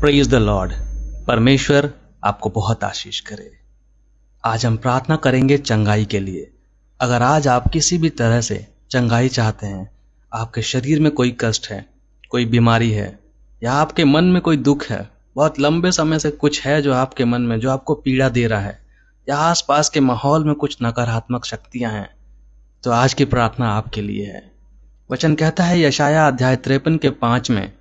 Praise the Lord. परमेश्वर आपको बहुत आशीष करे। आज हम प्रार्थना करेंगे चंगाई के लिए। अगर आज आप किसी भी तरह से चंगाई चाहते हैं, आपके शरीर में कोई कष्ट है, कोई बीमारी है, या आपके मन में कोई दुख है, बहुत लंबे समय से कुछ है जो आपके मन में जो आपको पीड़ा दे रहा है, या आसपास के माहौल में कुछ नकारात्मक शक्तियां हैं, तो आज की प्रार्थना आपके लिए है। वचन कहता है यशाया अध्याय 53 के 5 में,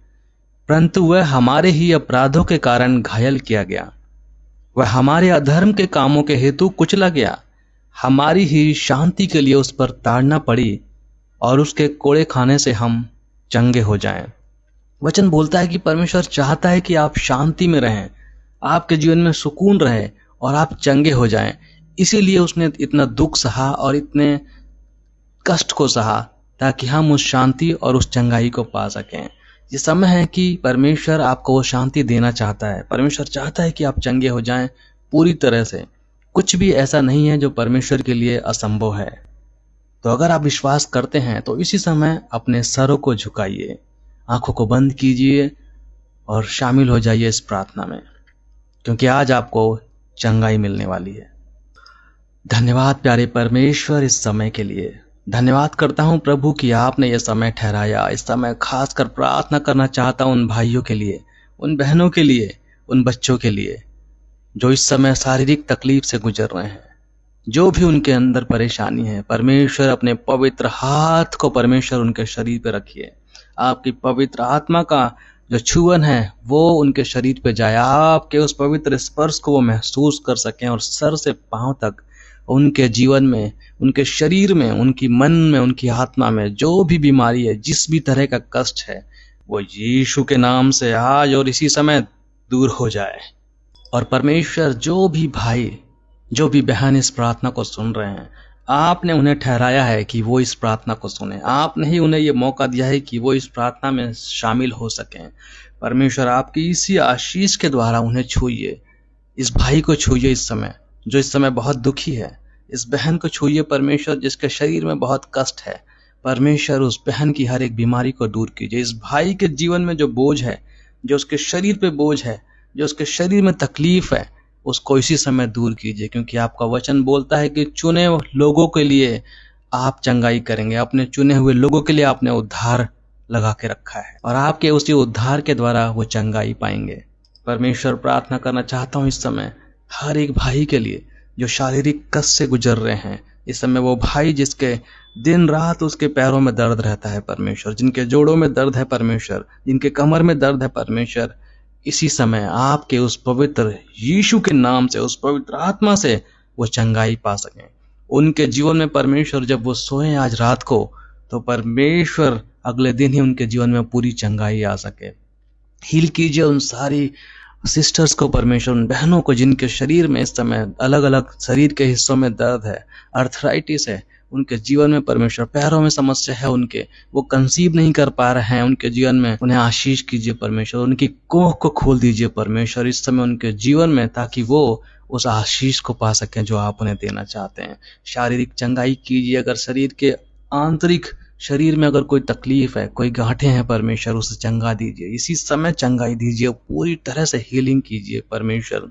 परंतु वह हमारे ही अपराधों के कारण घायल किया गया, वह हमारे अधर्म के कामों के हेतु कुचला गया, हमारी ही शांति के लिए उस पर ताड़ना पड़ी, और उसके कोड़े खाने से हम चंगे हो जाएं। वचन बोलता है कि परमेश्वर चाहता है कि आप शांति में रहें, आपके जीवन में सुकून रहे और आप चंगे हो जाएं। इसीलिए उसने इतना दुख सहा और इतने कष्ट को सहा, ताकि हम उस शांति और उस चंगाई को पा सकें। ये समय है कि परमेश्वर आपको वो शांति देना चाहता है। परमेश्वर चाहता है कि आप चंगे हो जाएं पूरी तरह से। कुछ भी ऐसा नहीं है जो परमेश्वर के लिए असंभव है। तो अगर आप विश्वास करते हैं तो इसी समय अपने सरों को झुकाइए, आंखों को बंद कीजिए और शामिल हो जाइए इस प्रार्थना में, क्योंकि आज आपको चंगाई मिलने वाली है। धन्यवाद प्यारे परमेश्वर इस समय के लिए। धन्यवाद करता हूं प्रभु कि आपने यह समय ठहराया। इस समय खासकर प्रार्थना करना चाहता हूं उन भाइयों के लिए, उन बहनों के लिए, उन बच्चों के लिए जो इस समय शारीरिक तकलीफ से गुजर रहे हैं, जो भी उनके अंदर परेशानी है। परमेश्वर अपने पवित्र हाथ को परमेश्वर उनके शरीर पे रखिए। आपकी पवित्र आत्मा का जो छुअन है वो उनके शरीर पे जाए, आपके उस पवित्र स्पर्श को वो महसूस कर सकें, और सर से पांव तक उनके जीवन में, उनके शरीर में, उनकी मन में, उनकी आत्मा में जो भी बीमारी है, जिस भी तरह का कष्ट है, वो यीशु के नाम से आज और इसी समय दूर हो जाए। और परमेश्वर जो भी भाई, जो भी बहन इस प्रार्थना को सुन रहे हैं, आपने उन्हें ठहराया है कि वो इस प्रार्थना को सुने। आपने ही उन्हें ये मौका दिया है कि वो इस प्रार्थना में शामिल हो सकें। परमेश्वर आपकी इसी आशीष के द्वारा उन्हें छूइए। इस भाई को छूइए इस समय, जो इस समय बहुत दुखी है। इस बहन को छूइए परमेश्वर, जिसके शरीर में बहुत कष्ट है। परमेश्वर उस बहन की हर एक बीमारी को दूर कीजिए। इस भाई के जीवन में जो बोझ है, जो उसके शरीर पे बोझ है, जो उसके शरीर में तकलीफ है, उसको इसी समय दूर कीजिए, क्योंकि आपका वचन बोलता है कि चुने लोगों के लिए आप चंगाई करेंगे। अपने चुने हुए लोगों के लिए आपने उद्धार लगा के रखा है, और आपके उसी उद्धार के द्वारा वो चंगाई पाएंगे। परमेश्वर प्रार्थना करना चाहता हूँ इस समय हर एक भाई के लिए जो शारीरिक कष्ट से गुजर रहे हैं। इस समय वो भाई जिसके दिन रात उसके पैरों में दर्द रहता है परमेश्वर, जिनके जोड़ों में दर्द है परमेश्वर, जिनके कमर में दर्द है परमेश्वर, इसी समय आपके उस पवित्र यीशु के नाम से, उस पवित्र आत्मा से वो चंगाई पा सकें। उनके जीवन में परमेश्वर जब वो सोए आज रात को, तो परमेश्वर अगले दिन ही उनके जीवन में पूरी चंगाई आ सके। हील कीजिए उन सारी सिस्टर्स को परमेश्वर, उन बहनों को जिनके शरीर में इस समय अलग अलग शरीर के हिस्सों में दर्द है, अर्थराइटिस है, उनके जीवन में परमेश्वर पैरों में समस्या है, उनके वो कंसीव नहीं कर पा रहे हैं, उनके जीवन में उन्हें आशीष कीजिए परमेश्वर। उनकी कोख को खोल दीजिए परमेश्वर इस समय उनके जीवन में, ताकि वो उस आशीष को पा सकें जो आप उन्हें देना चाहते हैं। शारीरिक चंगाई कीजिए। अगर शरीर के आंतरिक शरीर में अगर कोई तकलीफ है, कोई गांठें हैं परमेश्वर, उसे चंगा दीजिए। इसी समय चंगाई दीजिए, पूरी तरह से हीलिंग कीजिए परमेश्वर।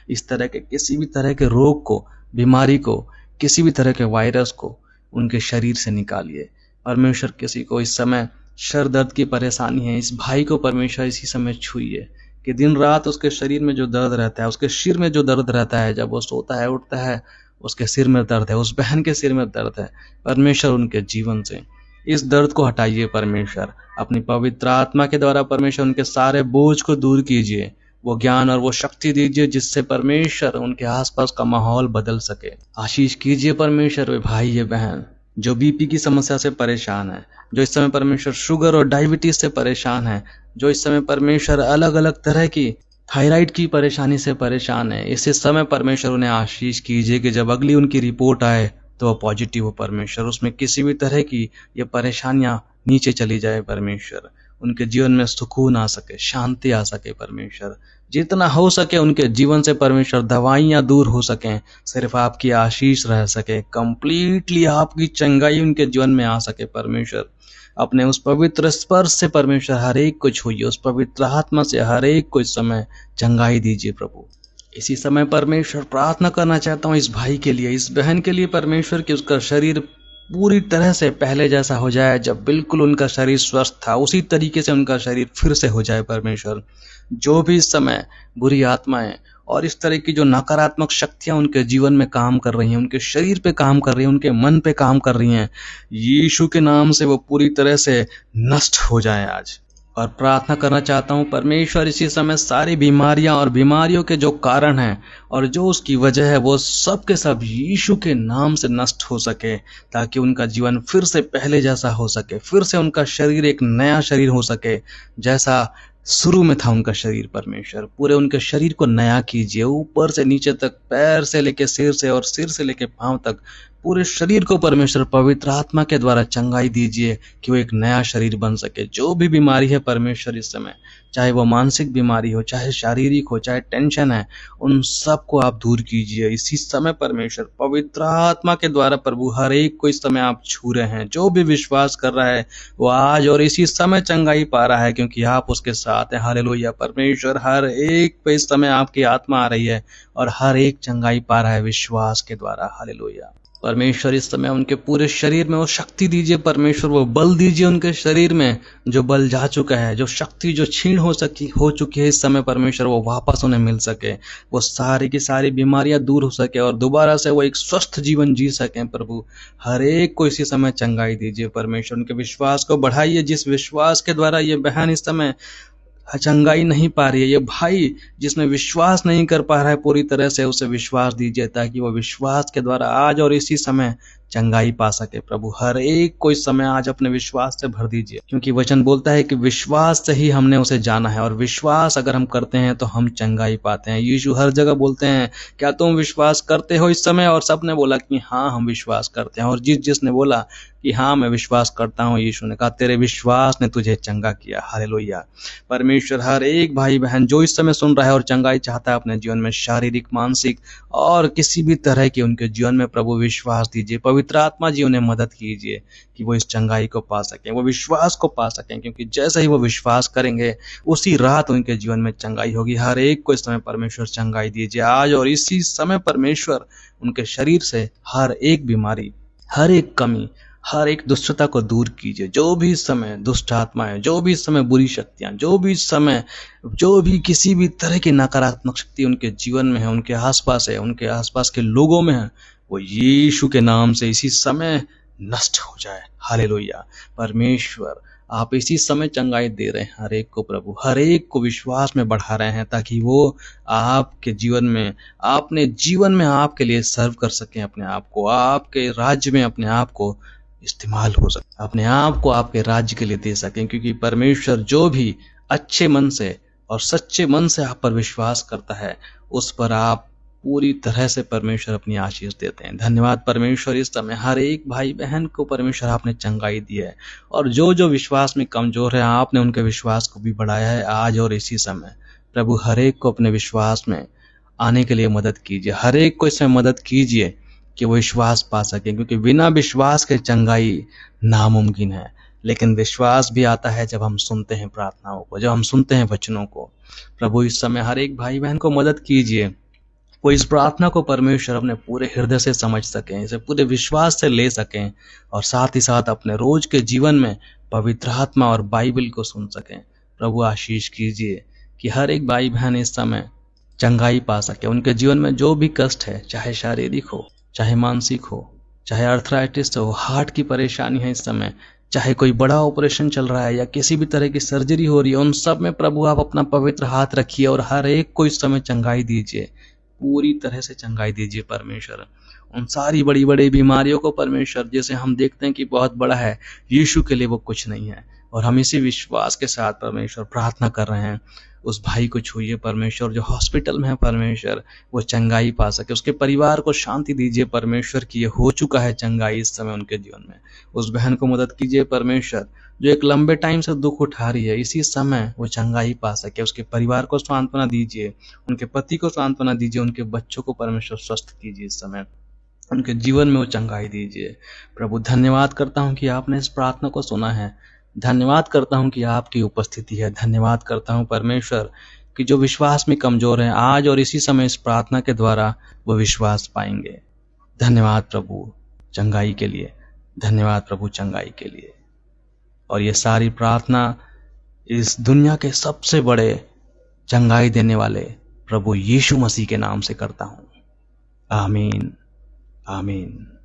इस तरह के किसी भी तरह के रोग को, बीमारी को, किसी भी तरह के वायरस को उनके शरीर से निकालिए परमेश्वर। किसी को इस समय सर दर्द की परेशानी है, इस भाई को परमेश्वर इसी समय छूइए कि दिन रात उसके शरीर में जो दर्द रहता है, उसके सिर में जो दर्द रहता है, जब वो सोता है उठता है उसके सिर में दर्द है, उस बहन के सिर में दर्द है, परमेश्वर उनके जीवन से इस दर्द को हटाइए परमेश्वर। अपनी पवित्र आत्मा के द्वारा परमेश्वर उनके सारे बोझ को दूर कीजिए। वो ज्ञान और वो शक्ति दीजिए जिससे परमेश्वर उनके आसपास का माहौल बदल सके। आशीष कीजिए परमेश्वर वे भाई, ये बहन जो बीपी की समस्या से परेशान है, जो इस समय परमेश्वर शुगर और डायबिटीज से परेशान है, जो इस समय परमेश्वर अलग अलग तरह की थायराइड की परेशानी से परेशान है। इस समय परमेश्वर उन्हें आशीष कीजिए कि जब अगली उनकी रिपोर्ट आए तो वो पॉजिटिव हो परमेश्वर, उसमें किसी भी तरह की ये परेशानियां नीचे चली जाए परमेश्वर। उनके जीवन में सुकून आ सके, शांति आ सके परमेश्वर। जितना हो सके उनके जीवन से परमेश्वर दवाइयाँ दूर हो सकें, सिर्फ आपकी आशीष रह सके, कंप्लीटली आपकी चंगाई उनके जीवन में आ सके परमेश्वर। अपने उस पवित्र स्पर्श से परमेश्वर हर एक को छूइए, उस पवित्र आत्मा से हर एक को इस समय चंगाई दीजिए प्रभु। इसी समय परमेश्वर प्रार्थना करना चाहता हूँ इस भाई के लिए, इस बहन के लिए परमेश्वर, कि उसका शरीर पूरी तरह से पहले जैसा हो जाए, जब बिल्कुल उनका शरीर स्वस्थ था उसी तरीके से उनका शरीर फिर से हो जाए परमेश्वर। जो भी इस समय बुरी आत्माएं और इस तरह की जो नकारात्मक शक्तियां उनके जीवन में काम कर रही हैं, उनके शरीर पे काम कर रही हैं, उनके मन पे काम कर रही हैं, यीशु के नाम से वो पूरी तरह से नष्ट हो जाए आज। और प्रार्थना करना चाहता हूँ परमेश्वर, इसी समय सारी बीमारियां और बीमारियों के जो कारण हैं और जो उसकी वजह है वो सब के सब यीशु के नाम से नष्ट हो सके, ताकि उनका जीवन फिर से पहले जैसा हो सके, फिर से उनका शरीर एक नया शरीर हो सके जैसा शुरू में था उनका शरीर। परमेश्वर पूरे उनके शरीर को नया कीजिए, ऊपर से नीचे तक, पैर से लेके सिर से और सिर से लेके पांव तक, पूरे शरीर को परमेश्वर पवित्र आत्मा के द्वारा चंगाई दीजिए कि वो एक नया शरीर बन सके। जो भी बीमारी है परमेश्वर इस समय, चाहे वो मानसिक बीमारी हो, चाहे शारीरिक हो, चाहे टेंशन है, उन सब को आप दूर कीजिए इसी समय परमेश्वर पवित्र आत्मा के द्वारा। प्रभु हर एक को इस समय आप छू रहे हैं, जो भी विश्वास कर रहा है वो आज और इसी समय चंगाई पा रहा है, क्योंकि आप उसके साथ हैं। हालेलुया परमेश्वर, हर एक पे इस समय आपकी आत्मा आ रही है और हर एक चंगाई पा रहा है विश्वास के द्वारा। हालेलुया परमेश्वर, इस समय उनके पूरे शरीर में वो शक्ति दीजिए परमेश्वर, वो बल दीजिए उनके शरीर में, जो बल जा चुका है, जो शक्ति जो छीन हो चुकी है इस समय परमेश्वर, वो वापस उन्हें मिल सके, वो सारी की सारी बीमारियां दूर हो सके और दोबारा से वो एक स्वस्थ जीवन जी सकें। प्रभु हर एक को इसी समय चंगाई दीजिए परमेश्वर, उनके विश्वास को बढ़ाइए, जिस विश्वास के द्वारा ये बहन इस समय चंगाई नहीं पा रही है, ये भाई जिसमें विश्वास नहीं कर पा रहा है पूरी तरह से, उसे विश्वास दीजिए ताकि वो विश्वास के द्वारा आज और इसी समय चंगाई पा सके। प्रभु हर एक को इस समय आज अपने विश्वास से भर दीजिए, क्योंकि वचन बोलता है कि विश्वास से ही हमने उसे जाना है और विश्वास अगर हम करते हैं तो हम चंगाई पाते हैं। यीशु हर जगह बोलते हैं, क्या तुम विश्वास करते हो इस समय? और सबने बोला कि हाँ हम विश्वास करते हैं। और जिसने बोला कि हाँ मैं विश्वास करता हूँ, यीशु ने कहा तेरे विश्वास ने तुझे चंगा किया। हालेलुया परमेश्वर, हर एक भाई बहन जो इस समय सुन रहा है और चंगाई चाहता है अपने जीवन में, शारीरिक, मानसिक और किसी भी तरह की उनके जीवन में, प्रभु विश्वास दीजिए, पवित्र आत्मा जी उन्हें मदद कीजिए कि वो इस चंगाई को पा सकें, वो विश्वास को पा सकें, क्योंकि जैसे ही वो विश्वास करेंगे उसी रात उनके जीवन में चंगाई होगी। हर एक को इस समय परमेश्वर चंगाई दीजिए आज और इसी समय परमेश्वर, उनके शरीर से हर एक बीमारी, हर एक कमी, हर एक दुष्टता को दूर कीजिए। जो भी इस समय दुष्ट आत्माएं, जो भी इस समय बुरी शक्तियां, जो भी इस समय जो भी किसी भी तरह की नकारात्मक शक्ति उनके जीवन में है, उनके आसपास है, उनके आसपास के लोगों में है, वो यीशु के नाम से इसी समय नष्ट हो जाए। हालेलुया परमेश्वर, आप इसी समय चंगाई दे रहे हैं हर एक को प्रभु, हर एक को विश्वास में बढ़ा रहे हैं ताकि वो आपके जीवन में, अपने जीवन में आपके लिए सर्व कर सकें, अपने आप को आपके राज्य में अपने आप को इस्तेमाल हो सके, अपने आप को आपके राज्य के लिए दे सकें। क्योंकि परमेश्वर जो भी अच्छे मन से और सच्चे मन से आप पर विश्वास करता है, उस पर आप पूरी तरह से परमेश्वर अपनी आशीष देते हैं। धन्यवाद परमेश्वर, इस समय हर एक भाई बहन को परमेश्वर आपने चंगाई दी है और जो जो विश्वास में कमजोर है आपने उनके विश्वास को भी बढ़ाया है आज और इसी समय। प्रभु हर एक को अपने विश्वास में आने के लिए मदद कीजिए, हर एक को इसमें मदद कीजिए कि वो विश्वास पा सके, क्योंकि बिना विश्वास के चंगाई नामुमकिन है। लेकिन विश्वास भी आता है जब हम सुनते हैं प्रार्थनाओं को, जब हम सुनते हैं वचनों को। प्रभु इस समय हर एक भाई बहन को मदद कीजिए, वो इस प्रार्थना को परमेश्वर अपने पूरे हृदय से समझ सकें, इसे पूरे विश्वास से ले सकें और साथ ही साथ अपने रोज के जीवन में पवित्र आत्मा और बाइबल को सुन सकें। प्रभु आशीष कीजिए कि हर एक भाई बहन इस समय चंगाई पा सके, उनके जीवन में जो भी कष्ट है, चाहे शारीरिक हो, चाहे मानसिक हो, चाहे अर्थराइटिस हो, हार्ट की परेशानी है इस समय, चाहे कोई बड़ा ऑपरेशन चल रहा है या किसी भी तरह की सर्जरी हो रही है, उन सब में प्रभु आप अपना पवित्र हाथ रखिए और हर एक को इस समय चंगाई दीजिए, पूरी तरह से चंगाई दीजिए परमेश्वर। उन सारी बड़ी बड़ी बीमारियों को परमेश्वर, जैसे हम देखते हैं कि बहुत बड़ा है, यीशु के लिए वो कुछ नहीं है। और हम इसी विश्वास के साथ परमेश्वर प्रार्थना कर रहे हैं, उस भाई को छूइए परमेश्वर जो हॉस्पिटल में है परमेश्वर, वो चंगाई पा सके, उसके परिवार को शांति दीजिए परमेश्वर कि ये हो चुका है चंगाई इस समय उनके जीवन में। उस बहन को मदद कीजिए परमेश्वर जो एक लंबे टाइम से दुख उठा रही है, इसी समय वो चंगाई पा सके। उसके परिवार को सांत्वना दीजिए, उनके पति को सांत्वना दीजिए, उनके बच्चों को परमेश्वर स्वस्थ कीजिए, इस समय उनके जीवन में वो चंगाई दीजिए। प्रभु धन्यवाद करता हूँ कि आपने इस प्रार्थना को सुना है, धन्यवाद करता हूँ कि आपकी उपस्थिति है, धन्यवाद करता हूँ परमेश्वर कि जो विश्वास में कमजोर हैं आज और इसी समय इस प्रार्थना के द्वारा वो विश्वास पाएंगे। धन्यवाद प्रभु चंगाई के लिए, धन्यवाद प्रभु चंगाई के लिए। और ये सारी प्रार्थना इस दुनिया के सबसे बड़े चंगाई देने वाले प्रभु यीशु मसीह के नाम से करता हूँ। आमीन, आमीन।